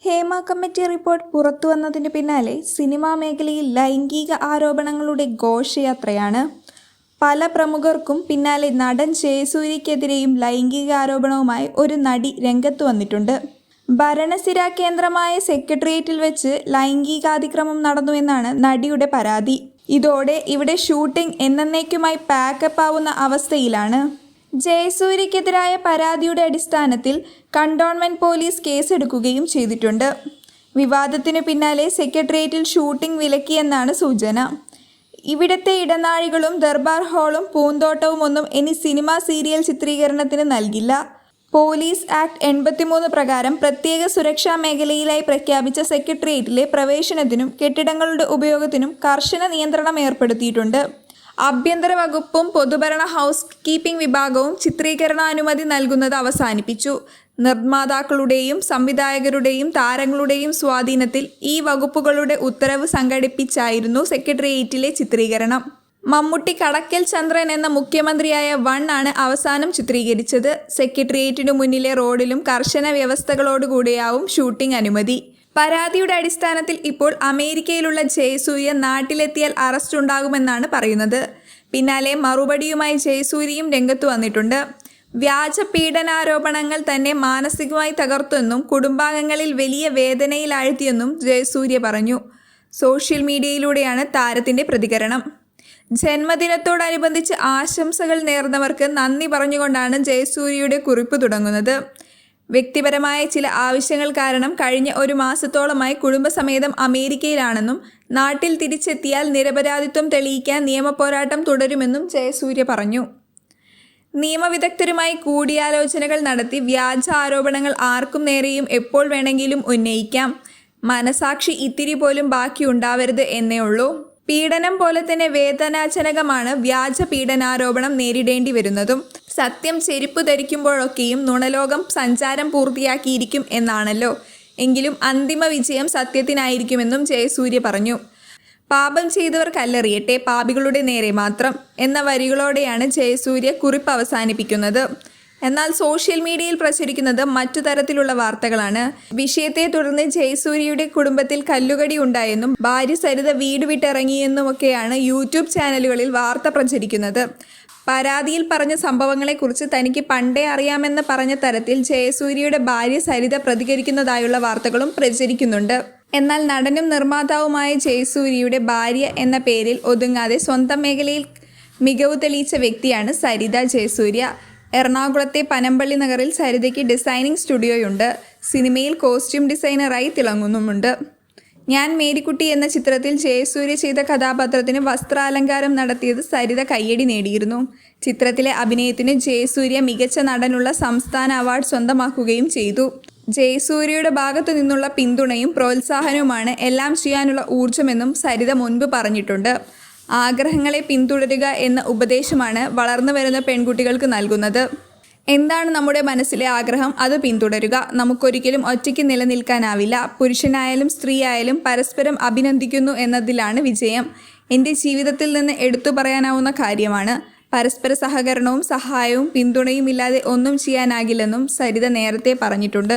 Hema committee report പുറത്തുവന്നതിന് പിന്നാലെ cinema മേഖലയിൽ ലൈംഗിക ആരോപണങ്ങളുടെ ഘോഷയാത്രയാണ്. പല പ്രമുഖർക്കും പിന്നാലെ നടൻ ജയസൂര്യക്കെതിരെയും ലൈംഗിക ആരോപണവുമായി ഒരു നടി രംഗത്ത് വന്നിട്ടുണ്ട്. ഭരണസിരാ കേന്ദ്രമായ സെക്രട്ടേറിയറ്റിൽ വെച്ച് ലൈംഗികാതിക്രമം നടന്നുവെന്നാണ് നടിയുടെ പരാതി. ഇതോടെ ഇവിടെ ഷൂട്ടിംഗ് എന്നേക്കുമായി പാക്കപ്പ് ആവുന്ന അവസ്ഥയിലാണ്. ജയസൂര്യക്കെതിരായ പരാതിയുടെ അടിസ്ഥാനത്തിൽ കണ്ടോൺമെന്റ് പോലീസ് കേസെടുക്കുകയും ചെയ്തിട്ടുണ്ട്. വിവാദത്തിനു പിന്നാലെ സെക്രട്ടേറിയറ്റിൽ ഷൂട്ടിംഗ് വിലക്കിയെന്നാണ് സൂചന. ഇവിടത്തെ ഇടനാഴികളും ദർബാർ ഹാളും പൂന്തോട്ടവും ഒന്നും ഇനി സിനിമാ സീരിയൽ ചിത്രീകരണത്തിന് നൽകില്ല. പോലീസ് ആക്ട് 83 പ്രകാരം പ്രത്യേക സുരക്ഷാ മേഖലയിലായി പ്രഖ്യാപിച്ച സെക്രട്ടേറിയറ്റിലെ പ്രവേശനത്തിനും കെട്ടിടങ്ങളുടെ ഉപയോഗത്തിനും കർശന നിയന്ത്രണം ഏർപ്പെടുത്തിയിട്ടുണ്ട്. ആഭ്യന്തര വകുപ്പും പൊതുഭരണ ഹൗസ് കീപ്പിംഗ് വിഭാഗവും ചിത്രീകരണാനുമതി നൽകുന്നത് അവസാനിപ്പിച്ചു. നിർമ്മാതാക്കളുടെയും സംവിധായകരുടെയും താരങ്ങളുടെയും സ്വാധീനത്തിൽ ഈ വകുപ്പുകളുടെ ഉത്തരവ് സംഘടിപ്പിച്ചായിരുന്നു സെക്രട്ടേറിയറ്റിലെ ചിത്രീകരണം. മമ്മൂട്ടി കടക്കൽ ചന്ദ്രൻ എന്ന മുഖ്യമന്ത്രിയായ ആണ് അവസാനം ചിത്രീകരിച്ചത്. സെക്രട്ടേറിയറ്റിനു മുന്നിലെ റോഡിലും കർശന വ്യവസ്ഥകളോടുകൂടിയാവും ഷൂട്ടിംഗ് അനുമതി. പരാതിയുടെ അടിസ്ഥാനത്തിൽ ഇപ്പോൾ അമേരിക്കയിലുള്ള ജയസൂര്യ നാട്ടിലെത്തിയാൽ അറസ്റ്റ് ഉണ്ടാകുമെന്നാണ് പറയുന്നത്. പിന്നാലെ മറുപടിയുമായി ജയസൂര്യയും രംഗത്തു വന്നിട്ടുണ്ട്. വ്യാജ പീഡനാരോപണങ്ങൾ തന്നെ മാനസികമായി തകർത്തുവെന്നും കുടുംബാംഗങ്ങളിൽ വലിയ വേദനയിലാഴ്ത്തിയെന്നും ജയസൂര്യ പറഞ്ഞു. സോഷ്യൽ മീഡിയയിലൂടെയാണ് താരത്തിൻ്റെ പ്രതികരണം. ജന്മദിനത്തോടനുബന്ധിച്ച് ആശംസകൾ നേർന്നവർക്ക് നന്ദി പറഞ്ഞുകൊണ്ടാണ് ജയസൂര്യയുടെ കുറിപ്പ് തുടങ്ങുന്നത്. വ്യക്തിപരമായ ചില ആവശ്യങ്ങൾ കാരണം കഴിഞ്ഞ ഒരു മാസത്തോളമായി കുടുംബസമേതം അമേരിക്കയിലാണെന്നും നാട്ടിൽ തിരിച്ചെത്തിയാൽ നിരപരാധിത്വം തെളിയിക്കാൻ നിയമപോരാട്ടം തുടരുമെന്നും ജയസൂര്യ പറഞ്ഞു. നിയമവിദഗ്ധരുമായി കൂടിയാലോചനകൾ നടത്തി വ്യാജ ആരോപണങ്ങൾ ആർക്കും നേരെയും എപ്പോൾ വേണമെങ്കിലും ഉന്നയിക്കാം. മനസാക്ഷി ഇത്തിരി പോലും ബാക്കിയുണ്ടാവരുത് എന്നേ ഉള്ളൂ. പീഡനം പോലെ തന്നെ വേദനാജനകമാണ് വ്യാജ പീഡനാരോപണം നേരിടേണ്ടി വരുന്നതും. സത്യം ചെരുപ്പ് ധരിക്കുമ്പോഴൊക്കെയും നുണലോകം സഞ്ചാരം പൂർത്തിയാക്കിയിരിക്കും എന്നാണല്ലോ. എങ്കിലും അന്തിമ വിജയം സത്യത്തിനായിരിക്കുമെന്നും ജയസൂര്യ പറഞ്ഞു. പാപം ചെയ്തവർ കല്ലെറിയട്ടെ, പാപികളുടെ നേരെ മാത്രം എന്ന വരികളോടെയാണ് ജയസൂര്യ കുറിപ്പ് അവസാനിപ്പിക്കുന്നത്. എന്നാൽ സോഷ്യൽ മീഡിയയിൽ പ്രചരിക്കുന്നത് മറ്റു തരത്തിലുള്ള വാർത്തകളാണ്. വിഷയത്തെ തുടർന്ന് ജയസൂര്യയുടെ കുടുംബത്തിൽ കല്ലുകടി ഉണ്ടായെന്നും ഭാര്യ സരിത വീട് വിട്ടിറങ്ങിയെന്നുമൊക്കെയാണ് യൂട്യൂബ് ചാനലുകളിൽ വാർത്ത പ്രചരിക്കുന്നത്. പരാതിയിൽ പറഞ്ഞ സംഭവങ്ങളെക്കുറിച്ച് തനിക്ക് പണ്ടേ അറിയാമെന്ന് പറഞ്ഞ തരത്തിൽ ജയസൂര്യയുടെ ഭാര്യ സരിത പ്രതികരിക്കുന്നതായുള്ള വാർത്തകളും പ്രചരിക്കുന്നുണ്ട്. എന്നാൽ നടനും നിർമ്മാതാവുമായ ജയസൂര്യയുടെ ഭാര്യ എന്ന പേരിൽ ഒതുങ്ങാതെ സ്വന്തം മേഖലയിൽ മികവ് തെളിയിച്ച വ്യക്തിയാണ് സരിത ജയസൂര്യ. എറണാകുളത്തെ പനമ്പള്ളി നഗറിൽ സരിതയ്ക്ക് ഡിസൈനിങ് സ്റ്റുഡിയോയുണ്ട്. സിനിമയിൽ കോസ്റ്റ്യൂം ഡിസൈനറായി തിളങ്ങുന്നുമുണ്ട്. ഞാൻ മേരിക്കുട്ടി എന്ന ചിത്രത്തിൽ ജയസൂര്യ ചെയ്ത കഥാപാത്രത്തിന് വസ്ത്രാലങ്കാരം നടത്തിയത് സരിത കയ്യടി നേടിയിരുന്നു. ചിത്രത്തിലെ അഭിനയത്തിന് ജയസൂര്യ മികച്ച നടനുള്ള സംസ്ഥാന അവാർഡ് സ്വന്തമാക്കുകയും ചെയ്തു. ജയസൂര്യയുടെ ഭാഗത്തു നിന്നുള്ള പിന്തുണയും പ്രോത്സാഹനവുമാണ് എല്ലാം ചെയ്യാനുള്ള ഊർജ്ജമെന്നും സരിത മുൻപ് പറഞ്ഞിട്ടുണ്ട്. ആഗ്രഹങ്ങളെ പിന്തുടരുക എന്ന ഉപദേശമാണ് വളർന്നു വരുന്ന പെൺകുട്ടികൾക്ക് നൽകുന്നത്. എന്താണ് നമ്മുടെ മനസ്സിലെ ആഗ്രഹം, അത് പിന്തുടരുക. നമുക്കൊരിക്കലും ഒറ്റയ്ക്ക് നിലനിൽക്കാനാവില്ല. പുരുഷനായാലും സ്ത്രീ ആയാലും പരസ്പരം അഭിനന്ദിക്കുന്നു എന്നതിലാണ് വിജയം. എൻ്റെ ജീവിതത്തിൽ നിന്ന് എടുത്തു പറയാനാവുന്ന കാര്യമാണ്. പരസ്പര സഹകരണവും സഹായവും പിന്തുണയും ഇല്ലാതെ ഒന്നും ചെയ്യാനാകില്ലെന്നും സരിത നേരത്തെ പറഞ്ഞിട്ടുണ്ട്.